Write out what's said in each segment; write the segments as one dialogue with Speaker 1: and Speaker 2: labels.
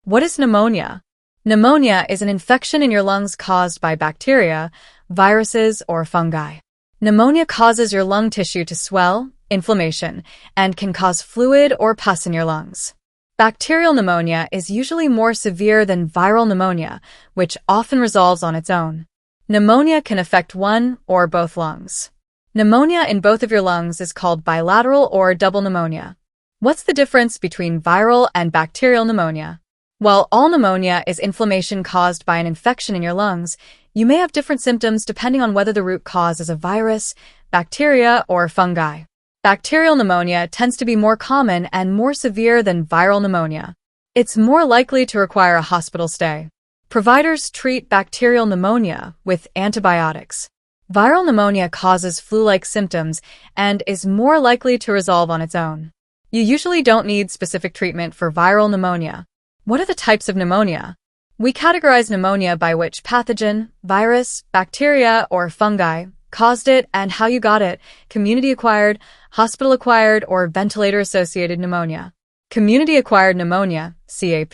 Speaker 1: What is pneumonia? Pneumonia is an infection in your lungs caused by bacteria, viruses, or fungi. Pneumonia causes your lung tissue to swell, inflammation, and can cause fluid or pus in your lungs. Bacterial pneumonia is usually more severe than viral pneumonia, which often resolves on its own. Pneumonia can affect one or both lungs. Pneumonia in both of your lungs is called bilateral or double pneumonia. What's the difference between viral and bacterial pneumonia? While all pneumonia is inflammation caused by an infection in your lungs, you may have different symptoms depending on whether the root cause is a virus, bacteria, or fungi. Bacterial pneumonia tends to be more common and more severe than viral pneumonia. It's more likely to require a hospital stay. Providers treat bacterial pneumonia with antibiotics. Viral pneumonia causes flu-like symptoms and is more likely to resolve on its own. You usually don't need specific treatment for viral pneumonia. What are the types of pneumonia? We categorize pneumonia by which pathogen, virus, bacteria, or fungi caused it and how you got it: community-acquired, hospital-acquired, or ventilator-associated pneumonia. Community-acquired pneumonia, CAP.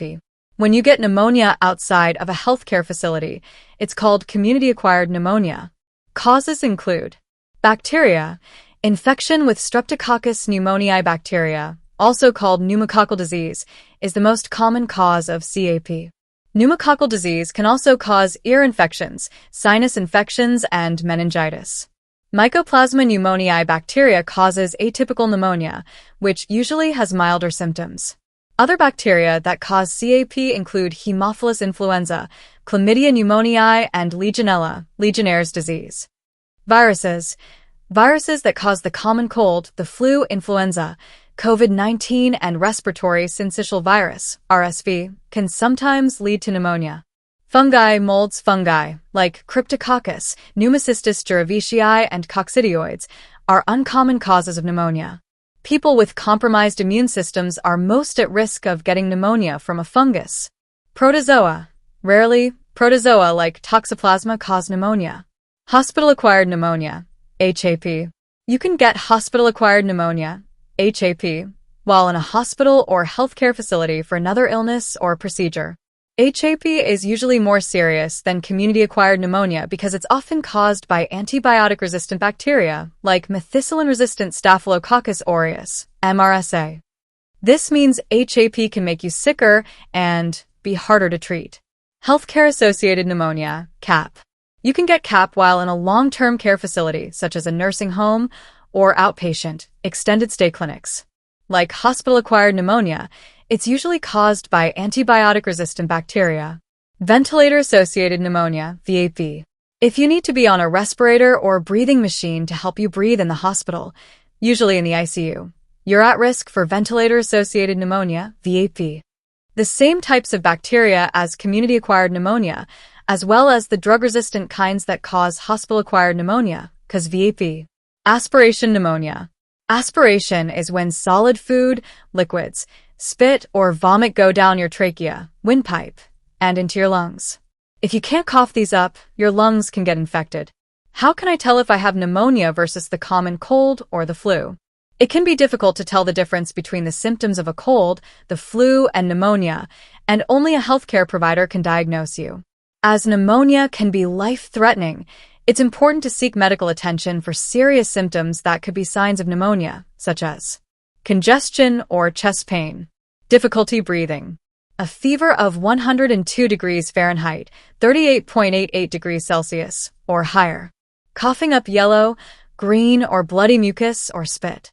Speaker 1: When you get pneumonia outside of a healthcare facility, it's called community-acquired pneumonia. Causes include bacteria, infection with Streptococcus pneumoniae bacteria, also called pneumococcal disease, is the most common cause of CAP. Pneumococcal disease can also cause ear infections, sinus infections, and meningitis. Mycoplasma pneumoniae bacteria causes atypical pneumonia, which usually has milder symptoms. Other bacteria that cause CAP include Haemophilus influenza, Chlamydia pneumoniae, and Legionella, Legionnaire's disease. Viruses. Viruses that cause the common cold, the flu, influenza, COVID-19, and respiratory syncytial virus, RSV, can sometimes lead to pneumonia. Fungi, molds, fungi, like Cryptococcus, Pneumocystis jirovecii, and coccidioids, are uncommon causes of pneumonia. People with compromised immune systems are most at risk of getting pneumonia from a fungus. Protozoa. Rarely, protozoa like Toxoplasma cause pneumonia. Hospital-acquired pneumonia, HAP. You can get hospital-acquired pneumonia, HAP, while in a hospital or healthcare facility for another illness or procedure. HAP is usually more serious than community-acquired pneumonia because it's often caused by antibiotic-resistant bacteria like methicillin-resistant Staphylococcus aureus, MRSA. This means HAP can make you sicker and be harder to treat. Healthcare-associated pneumonia, CAP. You can get CAP while in a long-term care facility, such as a nursing home or outpatient, extended stay clinics. Like hospital-acquired pneumonia, it's usually caused by antibiotic-resistant bacteria. Ventilator-associated pneumonia, VAP. If you need to be on a respirator or breathing machine to help you breathe in the hospital, usually in the ICU, you're at risk for ventilator-associated pneumonia, VAP. The same types of bacteria as community-acquired pneumonia, as well as the drug-resistant kinds that cause hospital-acquired pneumonia, cause VAP. Aspiration pneumonia. Aspiration is when solid food, liquids, spit, or vomit go down your trachea, windpipe, and into your lungs. If you can't cough these up, your lungs can get infected. How can I tell if I have pneumonia versus the common cold or the flu? It can be difficult to tell the difference between the symptoms of a cold, the flu, and pneumonia, and only a healthcare provider can diagnose you. As pneumonia can be life-threatening, it's important to seek medical attention for serious symptoms that could be signs of pneumonia, such as congestion or chest pain, difficulty breathing, a fever of 102 degrees Fahrenheit, 38.88 degrees Celsius, or higher, coughing up yellow, green, or bloody mucus or spit.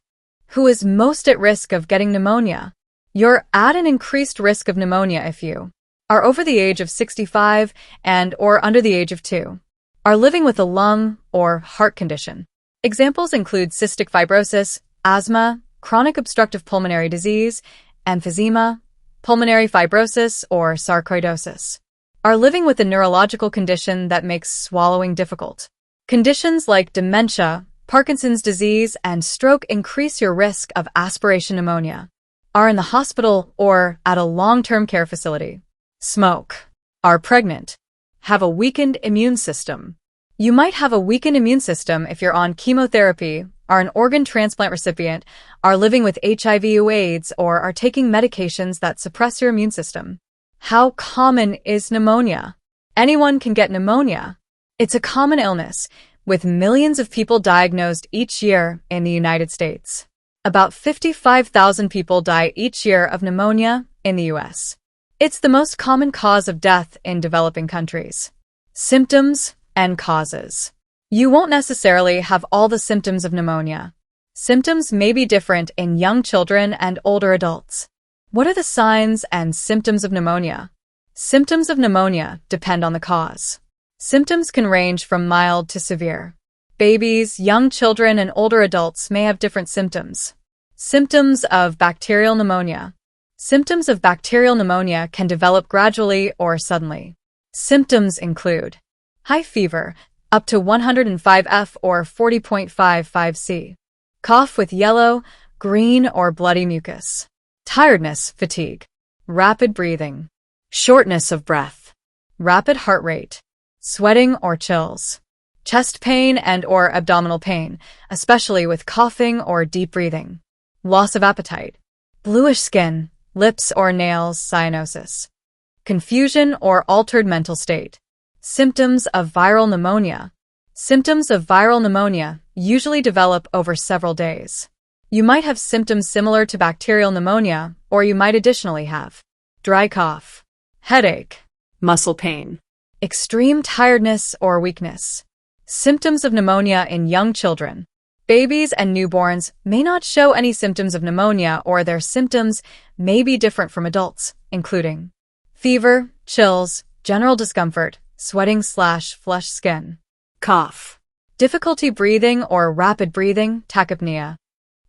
Speaker 1: Who is most at risk of getting pneumonia? You're at an increased risk of pneumonia if you are over the age of 65 and or under the age of 2. Are living with a lung or heart condition. Examples include cystic fibrosis, asthma, chronic obstructive pulmonary disease, emphysema, pulmonary fibrosis, or sarcoidosis. Are living with a neurological condition that makes swallowing difficult. Conditions like dementia, Parkinson's disease, and stroke increase your risk of aspiration pneumonia. Are in the hospital or at a long-term care facility. Smoke. Are pregnant. Have a weakened immune system. You might have a weakened immune system if you're on chemotherapy, are an organ transplant recipient, are living with HIV/AIDS, or are taking medications that suppress your immune system. How common is pneumonia? Anyone can get pneumonia. It's a common illness, with millions of people diagnosed each year in the United States. About 55,000 people die each year of pneumonia in the U.S. It's the most common cause of death in developing countries. Symptoms and causes. You won't necessarily have all the symptoms of pneumonia. Symptoms may be different in young children and older adults. What are the signs and symptoms of pneumonia? Symptoms of pneumonia depend on the cause. Symptoms can range from mild to severe. Babies, young children, and older adults may have different symptoms. Symptoms of bacterial pneumonia. Symptoms of bacterial pneumonia can develop gradually or suddenly. Symptoms include high fever, up to 105 F or 40.55 C. Cough with yellow, green, or bloody mucus. Tiredness, fatigue. Rapid breathing. Shortness of breath. Rapid heart rate. Sweating or chills. Chest pain and or abdominal pain, especially with coughing or deep breathing. Loss of appetite. Bluish skin, lips or nails, cyanosis. Confusion or altered mental state. Symptoms of viral pneumonia. Symptoms of viral pneumonia usually develop over several days. You might have symptoms similar to bacterial pneumonia, or you might additionally have dry cough, headache, muscle pain, extreme tiredness or weakness. Symptoms of pneumonia in young children. Babies and newborns may not show any symptoms of pneumonia, or their symptoms may be different from adults, including fever, chills, general discomfort, sweating/flush skin, cough, difficulty breathing or rapid breathing, tachypnea,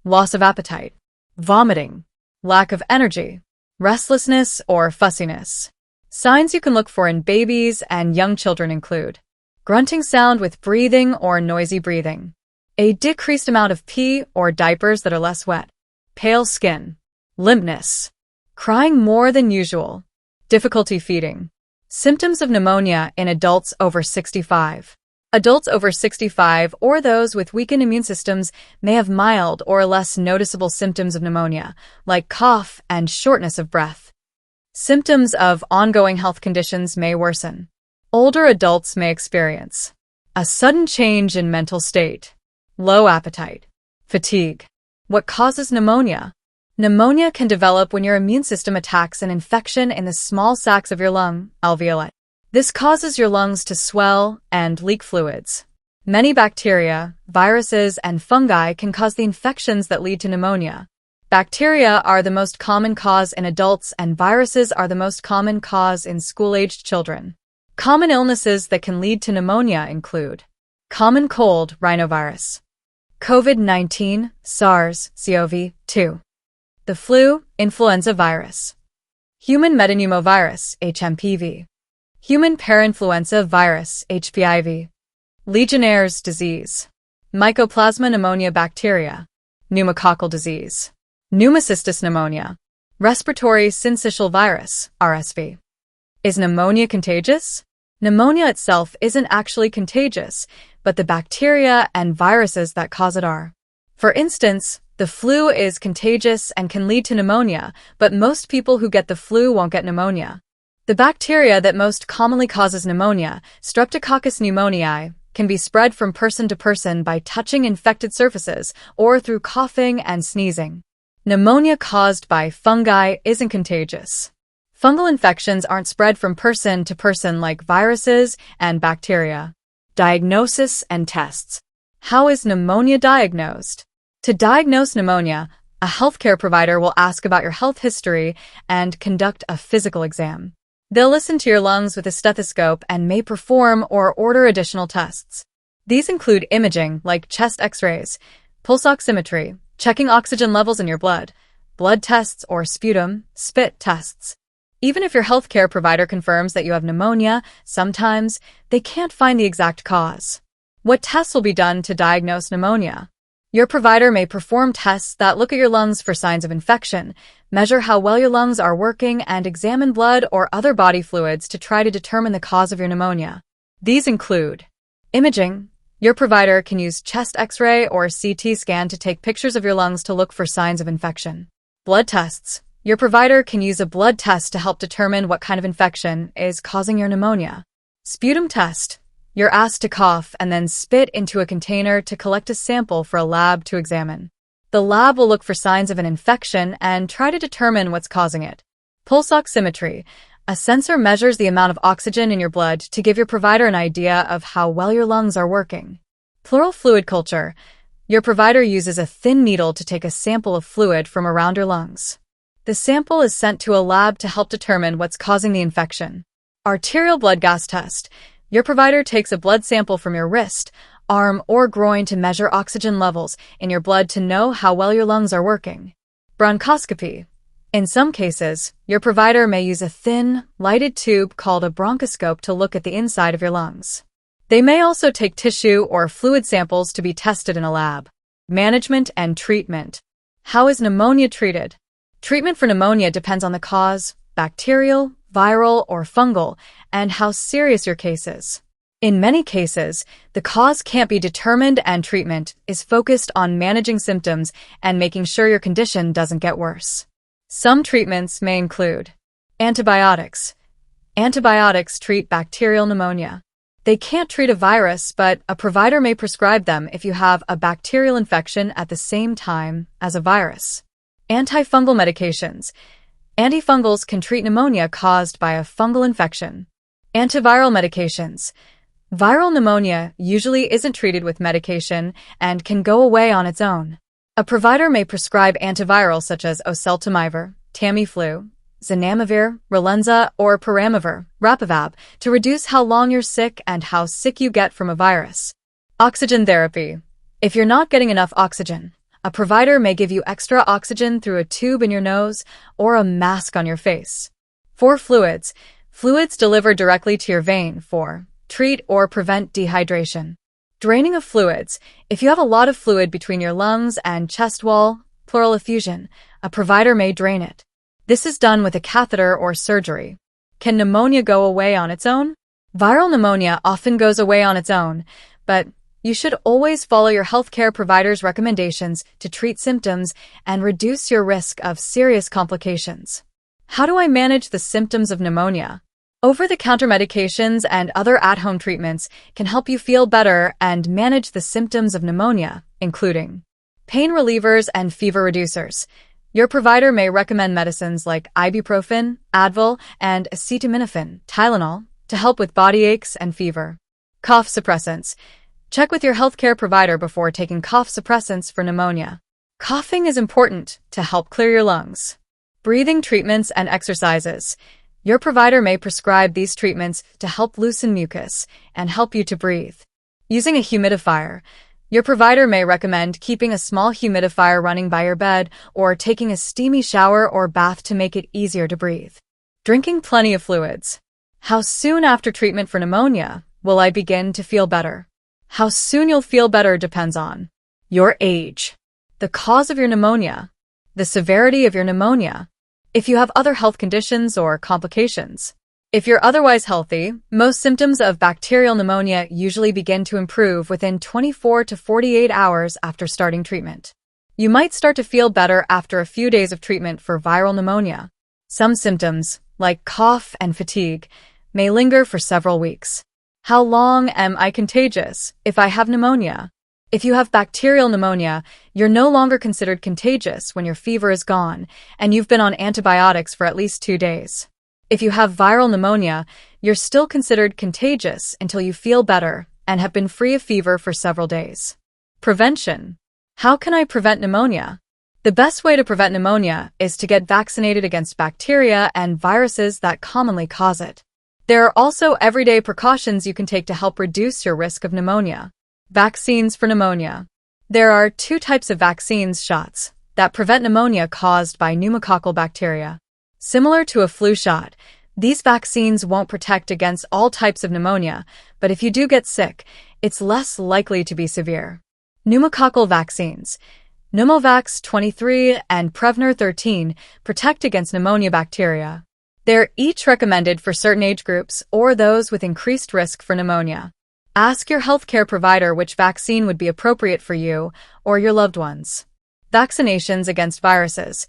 Speaker 1: loss of appetite, vomiting, lack of energy, restlessness or fussiness. Signs you can look for in babies and young children include grunting sound with breathing or noisy breathing, a decreased amount of pee or diapers that are less wet, pale skin, limpness, crying more than usual, difficulty feeding. Symptoms of pneumonia in adults over 65. Adults over 65 or those with weakened immune systems may have mild or less noticeable symptoms of pneumonia, like cough and shortness of breath. Symptoms of ongoing health conditions may worsen. Older adults may experience a sudden change in mental state, low appetite, fatigue. What causes pneumonia? Pneumonia can develop when your immune system attacks an infection in the small sacs of your lung, alveoli. This causes your lungs to swell and leak fluids. Many bacteria, viruses, and fungi can cause the infections that lead to pneumonia. Bacteria are the most common cause in adults, and viruses are the most common cause in school-aged children. Common illnesses that can lead to pneumonia include common cold, rhinovirus, COVID-19, SARS-CoV-2, the flu, influenza virus, human metapneumovirus, HMPV, human parainfluenza virus, HPIV, Legionnaire's disease, Mycoplasma pneumonia bacteria, pneumococcal disease, pneumocystis pneumonia, respiratory syncytial virus, RSV. Is pneumonia contagious? Pneumonia itself isn't actually contagious, but the bacteria and viruses that cause it are. For instance, the flu is contagious and can lead to pneumonia, but most people who get the flu won't get pneumonia. The bacteria that most commonly causes pneumonia, Streptococcus pneumoniae, can be spread from person to person by touching infected surfaces or through coughing and sneezing. Pneumonia caused by fungi isn't contagious. Fungal infections aren't spread from person to person like viruses and bacteria. Diagnosis and tests. How is pneumonia diagnosed? To diagnose pneumonia, a healthcare provider will ask about your health history and conduct a physical exam. They'll listen to your lungs with a stethoscope and may perform or order additional tests. These include imaging like chest x-rays, pulse oximetry, checking oxygen levels in your blood tests, or sputum, spit tests. Even if your healthcare provider confirms that you have pneumonia, sometimes they can't find the exact cause. What tests will be done to diagnose pneumonia? Your provider may perform tests that look at your lungs for signs of infection, measure how well your lungs are working, and examine blood or other body fluids to try to determine the cause of your pneumonia. These include imaging. Your provider can use chest x-ray or CT scan to take pictures of your lungs to look for signs of infection. Blood tests. Your provider can use a blood test to help determine what kind of infection is causing your pneumonia. Sputum test. You're asked to cough and then spit into a container to collect a sample for a lab to examine. The lab will look for signs of an infection and try to determine what's causing it. Pulse oximetry. A sensor measures the amount of oxygen in your blood to give your provider an idea of how well your lungs are working. Pleural fluid culture. Your provider uses a thin needle to take a sample of fluid from around your lungs. The sample is sent to a lab to help determine what's causing the infection. Arterial blood gas test. Your provider takes a blood sample from your wrist, arm, or groin to measure oxygen levels in your blood to know how well your lungs are working. Bronchoscopy. In some cases, your provider may use a thin, lighted tube called a bronchoscope to look at the inside of your lungs. They may also take tissue or fluid samples to be tested in a lab. Management and treatment. How is pneumonia treated? Treatment for pneumonia depends on the cause, bacterial, viral, or fungal, and how serious your case is. In many cases, the cause can't be determined and treatment is focused on managing symptoms and making sure your condition doesn't get worse. Some treatments may include antibiotics. Antibiotics treat bacterial pneumonia. They can't treat a virus, but a provider may prescribe them if you have a bacterial infection at the same time as a virus. Antifungal medications. Antifungals can treat pneumonia caused by a fungal infection. Antiviral medications. Viral pneumonia usually isn't treated with medication and can go away on its own. A provider may prescribe antivirals such as oseltamivir, Tamiflu, zanamivir, Relenza, or peramivir, Rapivab, to reduce how long you're sick and how sick you get from a virus. Oxygen therapy. If you're not getting enough oxygen, a provider may give you extra oxygen through a tube in your nose or a mask on your face. For fluids, fluids delivered directly to your vein for treat or prevent dehydration. Draining of fluids. If you have a lot of fluid between your lungs and chest wall, pleural effusion, a provider may drain it. This is done with a catheter or surgery. Can pneumonia go away on its own? Viral pneumonia often goes away on its own, but you should always follow your healthcare provider's recommendations to treat symptoms and reduce your risk of serious complications. How do I manage the symptoms of pneumonia? Over-the-counter medications and other at-home treatments can help you feel better and manage the symptoms of pneumonia, including pain relievers and fever reducers. Your provider may recommend medicines like ibuprofen, Advil, and acetaminophen, Tylenol, to help with body aches and fever. Cough suppressants. Check with your healthcare provider before taking cough suppressants for pneumonia. Coughing is important to help clear your lungs. Breathing treatments and exercises. Your provider may prescribe these treatments to help loosen mucus and help you to breathe. Using a humidifier. Your provider may recommend keeping a small humidifier running by your bed or taking a steamy shower or bath to make it easier to breathe. Drinking plenty of fluids. How soon after treatment for pneumonia will I begin to feel better? How soon you'll feel better depends on your age, the cause of your pneumonia, the severity of your pneumonia, if you have other health conditions or complications. If you're otherwise healthy, most symptoms of bacterial pneumonia usually begin to improve within 24 to 48 hours after starting treatment. You might start to feel better after a few days of treatment for viral pneumonia. Some symptoms, like cough and fatigue, may linger for several weeks. How long am I contagious if I have pneumonia? If you have bacterial pneumonia, you're no longer considered contagious when your fever is gone and you've been on antibiotics for at least 2 days. If you have viral pneumonia, you're still considered contagious until you feel better and have been free of fever for several days. Prevention. How can I prevent pneumonia? The best way to prevent pneumonia is to get vaccinated against bacteria and viruses that commonly cause it. There are also everyday precautions you can take to help reduce your risk of pneumonia. Vaccines for pneumonia. There are 2 types of vaccines shots that prevent pneumonia caused by pneumococcal bacteria. Similar to a flu shot, these vaccines won't protect against all types of pneumonia, but if you do get sick, it's less likely to be severe. Pneumococcal vaccines. Pneumovax 23 and Prevnar 13 protect against pneumonia bacteria. They're each recommended for certain age groups or those with increased risk for pneumonia. Ask your healthcare provider which vaccine would be appropriate for you or your loved ones. Vaccinations against viruses.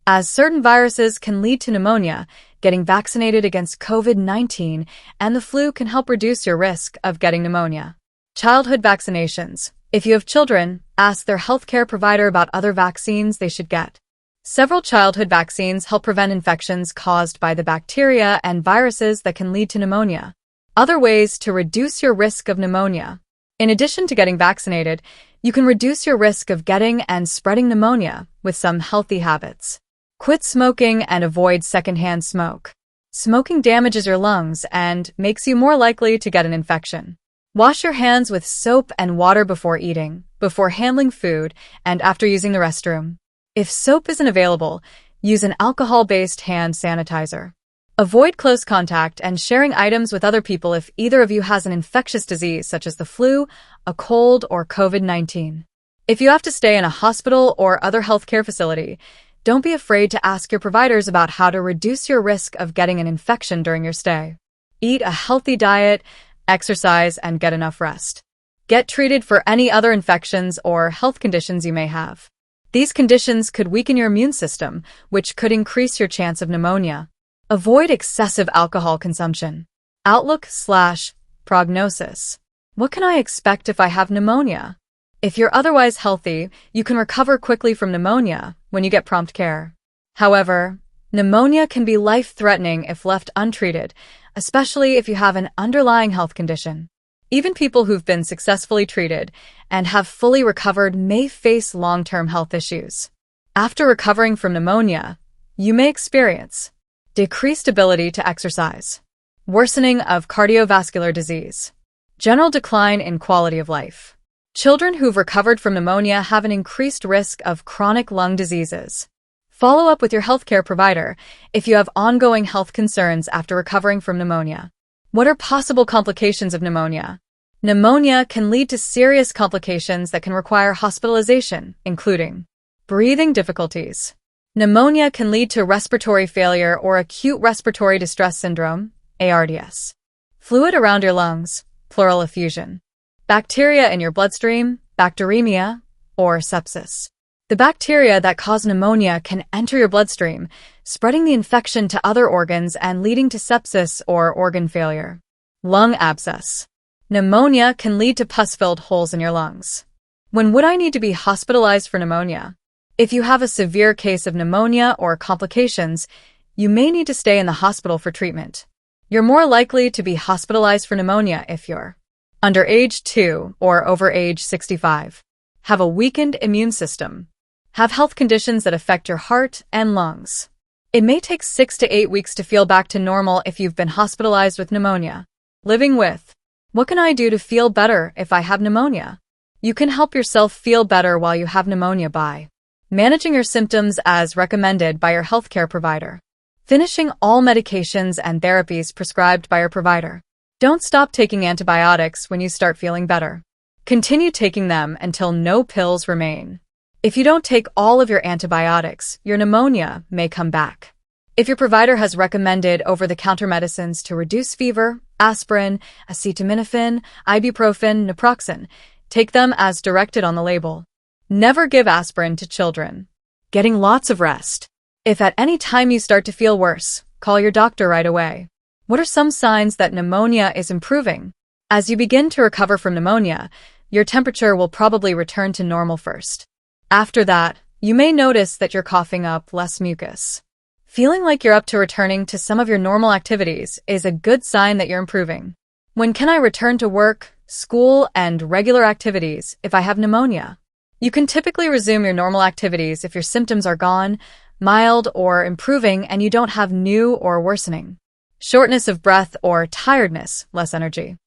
Speaker 1: As certain viruses can lead to pneumonia, getting vaccinated against COVID-19 and the flu can help reduce your risk of getting pneumonia. Childhood vaccinations. If you have children, ask their healthcare provider about other vaccines they should get. Several childhood vaccines help prevent infections caused by the bacteria and viruses that can lead to pneumonia. Other ways to reduce your risk of pneumonia. In addition to getting vaccinated, you can reduce your risk of getting and spreading pneumonia with some healthy habits. Quit smoking and avoid secondhand smoke. Smoking damages your lungs and makes you more likely to get an infection. Wash your hands with soap and water before eating, before handling food, and after using the restroom. If soap isn't available, use an alcohol-based hand sanitizer. Avoid close contact and sharing items with other people if either of you has an infectious disease such as the flu, a cold, or COVID-19. If you have to stay in a hospital or other healthcare facility, don't be afraid to ask your providers about how to reduce your risk of getting an infection during your stay. Eat a healthy diet, exercise, and get enough rest. Get treated for any other infections or health conditions you may have. These conditions could weaken your immune system, which could increase your chance of pneumonia. Avoid excessive alcohol consumption. Outlook/prognosis. What can I expect if I have pneumonia? If you're otherwise healthy, you can recover quickly from pneumonia when you get prompt care. However, pneumonia can be life-threatening if left untreated, especially if you have an underlying health condition. Even people who've been successfully treated and have fully recovered may face long-term health issues. After recovering from pneumonia, you may experience decreased ability to exercise, worsening of cardiovascular disease, general decline in quality of life. Children who've recovered from pneumonia have an increased risk of chronic lung diseases. Follow up with your healthcare provider if you have ongoing health concerns after recovering from pneumonia. What are possible complications of pneumonia? Pneumonia can lead to serious complications that can require hospitalization, including breathing difficulties. Pneumonia can lead to respiratory failure or acute respiratory distress syndrome, ARDS. Fluid around your lungs, pleural effusion. Bacteria in your bloodstream, bacteremia, or sepsis. The bacteria that cause pneumonia can enter your bloodstream, spreading the infection to other organs and leading to sepsis or organ failure. Lung abscess. Pneumonia can lead to pus-filled holes in your lungs. When would I need to be hospitalized for pneumonia? If you have a severe case of pneumonia or complications, you may need to stay in the hospital for treatment. You're more likely to be hospitalized for pneumonia if you're under age 2 or over age 65, have a weakened immune system, have health conditions that affect your heart and lungs. It may take 6 to 8 weeks to feel back to normal if you've been hospitalized with pneumonia. Living with. What can I do to feel better if I have pneumonia? You can help yourself feel better while you have pneumonia by managing your symptoms as recommended by your healthcare provider. Finishing all medications and therapies prescribed by your provider. Don't stop taking antibiotics when you start feeling better. Continue taking them until no pills remain. If you don't take all of your antibiotics, your pneumonia may come back. If your provider has recommended over-the-counter medicines to reduce fever, aspirin, acetaminophen, ibuprofen, naproxen, take them as directed on the label. Never give aspirin to children. Getting lots of rest. If at any time you start to feel worse, call your doctor right away. What are some signs that pneumonia is improving? As you begin to recover from pneumonia, your temperature will probably return to normal first. After that, you may notice that you're coughing up less mucus. Feeling like you're up to returning to some of your normal activities is a good sign that you're improving. When can I return to work, school, and regular activities if I have pneumonia? You can typically resume your normal activities if your symptoms are gone, mild, or improving, and you don't have new or worsening. Shortness of breath or tiredness, less energy.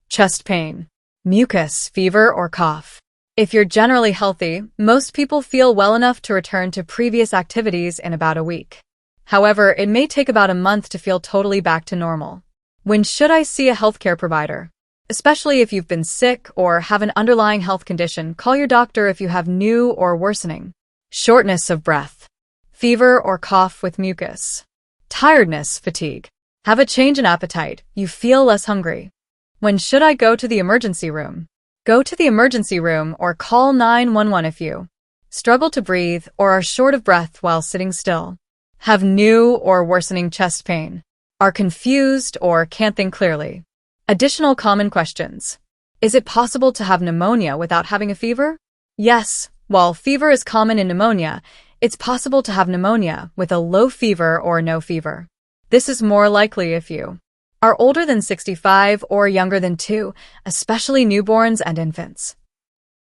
Speaker 1: Chest pain, mucus, fever, or cough. If you're generally healthy, most people feel well enough to return to previous activities in about a week. However, it may take about a month to feel totally back to normal. When should I see a healthcare provider? Especially if you've been sick or have an underlying health condition, call your doctor if you have new or worsening. Shortness of breath, fever or cough with mucus. Tiredness, fatigue. Have a change in appetite, you feel less hungry. When should I go to the emergency room? Go to the emergency room or call 911 if you struggle to breathe, or are short of breath while sitting still, have new or worsening chest pain, are confused or can't think clearly. Additional common questions. Is it possible to have pneumonia without having a fever? Yes, while fever is common in pneumonia, it's possible to have pneumonia with a low fever or no fever. This is more likely if you are older than 65 or younger than 2, especially newborns and infants.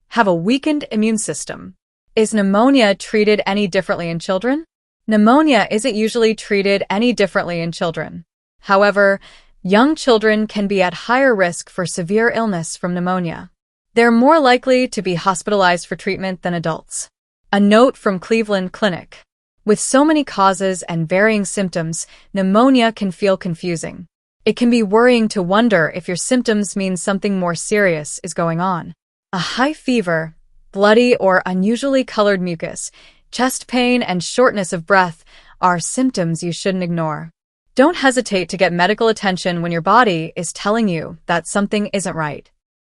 Speaker 1: Have a weakened immune system. Is pneumonia treated any differently in children? Pneumonia isn't usually treated any differently in children. However, young children can be at higher risk for severe illness from pneumonia. They're more likely to be hospitalized for treatment than adults. A note from Cleveland Clinic. With so many causes and varying symptoms, pneumonia can feel confusing. It can be worrying to wonder if your symptoms mean something more serious is going on. A high fever, bloody or unusually colored mucus, chest pain, and shortness of breath are symptoms you shouldn't ignore. Don't hesitate to get medical attention when your body is telling you that something isn't right.